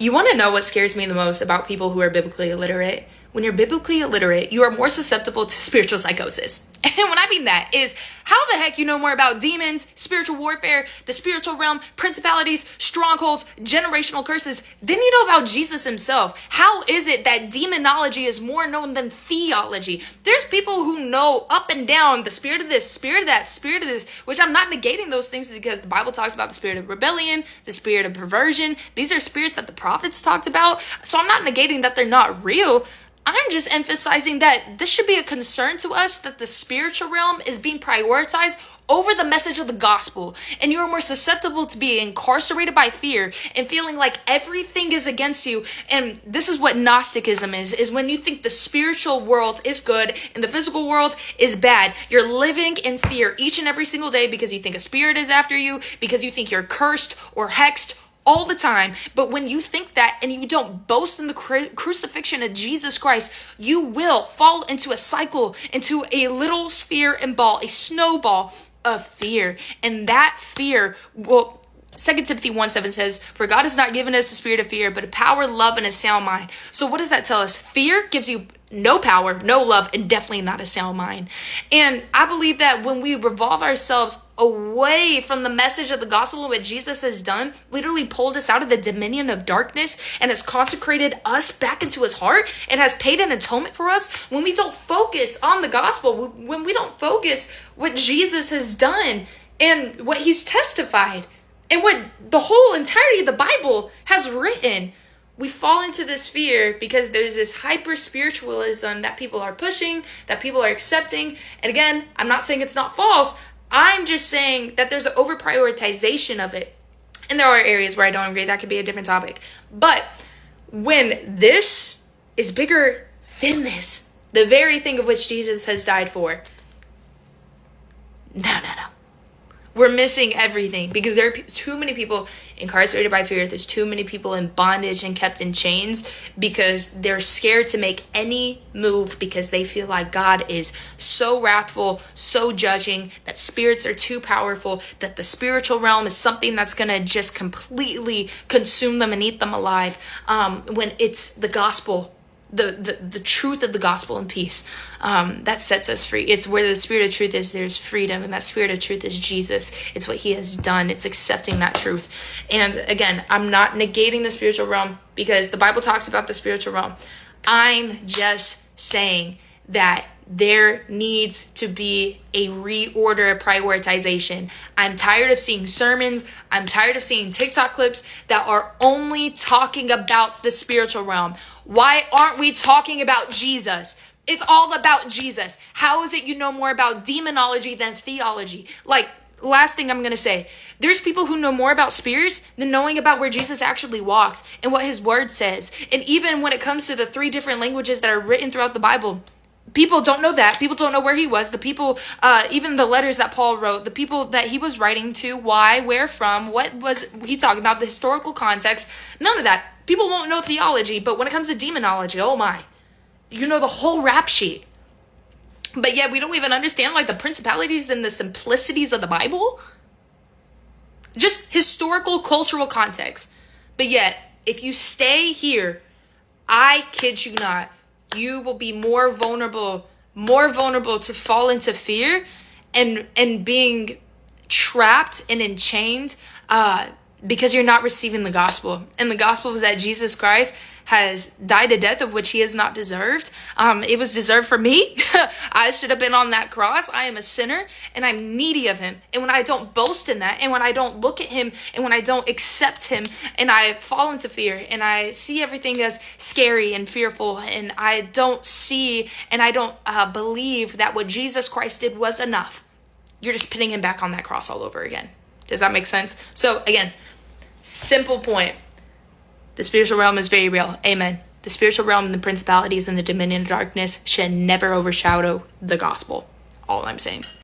You want to know what scares me the most about people who are biblically illiterate? When you're biblically illiterate, you are more susceptible to spiritual psychosis. And what I mean that is, how the heck you know more about demons, spiritual warfare, the spiritual realm, principalities, strongholds, generational curses than you know about Jesus himself? How is it that demonology is more known than theology? There's people who know up and down the spirit of this, spirit of that, spirit of this, which I'm not negating those things because the Bible talks about the spirit of rebellion, the spirit of perversion. These are spirits that the prophets talked about. So I'm not negating that they're not real. I'm just emphasizing that this should be a concern to us, that the spiritual realm is being prioritized over the message of the gospel. And you're more susceptible to being incarcerated by fear and feeling like everything is against you. And this is what Gnosticism is when you think the spiritual world is good and the physical world is bad. You're living in fear each and every single day because you think a spirit is after you, because you think you're cursed or hexed all the time. But when you think that and you don't boast in the crucifixion of Jesus Christ, you will fall into a cycle, into a little sphere and ball, a snowball of fear. And that fear will, 2 Timothy 1:7 says, "For God has not given us a spirit of fear, but a power, love, and a sound mind." So what does that tell us? Fear gives you no power, no love, and definitely not a sound mind. And I believe that when we revolve ourselves away from the message of the gospel and what Jesus has done, literally pulled us out of the dominion of darkness and has consecrated us back into his heart and has paid an atonement for us, when we don't focus on the gospel, when we don't focus what Jesus has done and what he's testified and what the whole entirety of the Bible has written, we fall into this fear because there's this hyper spiritualism that people are pushing, that people are accepting. And again, I'm not saying it's not false. I'm just saying that there's an over prioritization of it. And there are areas where I don't agree. That could be a different topic. But when this is bigger than this, the very thing of which Jesus has died for, no. We're missing everything because there are too many people incarcerated by fear. There's too many people in bondage and kept in chains because they're scared to make any move because they feel like God is so wrathful, so judging, that spirits are too powerful, that the spiritual realm is something that's going to just completely consume them and eat them alive, when it's the gospel. The truth of the gospel and peace that sets us free. It's where the spirit of truth is, there's freedom, and that spirit of truth is Jesus. It's what he has done. It's accepting that truth. And again, I'm not negating the spiritual realm because the Bible talks about the spiritual realm. I'm just saying that there needs to be a reorder, a prioritization. I'm tired of seeing sermons. I'm tired of seeing TikTok clips that are only talking about the spiritual realm. Why aren't we talking about Jesus? It's all about Jesus. How is it you know more about demonology than theology? Like, last thing I'm going to say, there's people who know more about spirits than knowing about where Jesus actually walked and what his word says. And even when it comes to the 3 different languages that are written throughout the Bible, people don't know that. People don't know where he was. The people, even the letters that Paul wrote, the people that he was writing to, why, where from, what was he talking about, the historical context, none of that. People won't know theology, but when it comes to demonology, oh my, you know the whole rap sheet. But yet we don't even understand like the principalities and the simplicities of the Bible. Just historical, cultural context. But yet, if you stay here, I kid you not, you will be more vulnerable to fall into fear and being trapped and enchained because you're not receiving the gospel. And the gospel is that Jesus Christ has died a death of which he has not deserved. It was deserved for me. I should have been on that cross. I am a sinner and I'm needy of him. And when I don't boast in that, and when I don't look at him, and when I don't accept him, and I fall into fear, and I see everything as scary and fearful, and I don't see and I don't believe that what Jesus Christ did was enough, you're just putting him back on that cross all over again. Does that make sense? So again, simple point. The spiritual realm is very real. Amen. The spiritual realm and the principalities and the dominion of darkness should never overshadow the gospel. All I'm saying.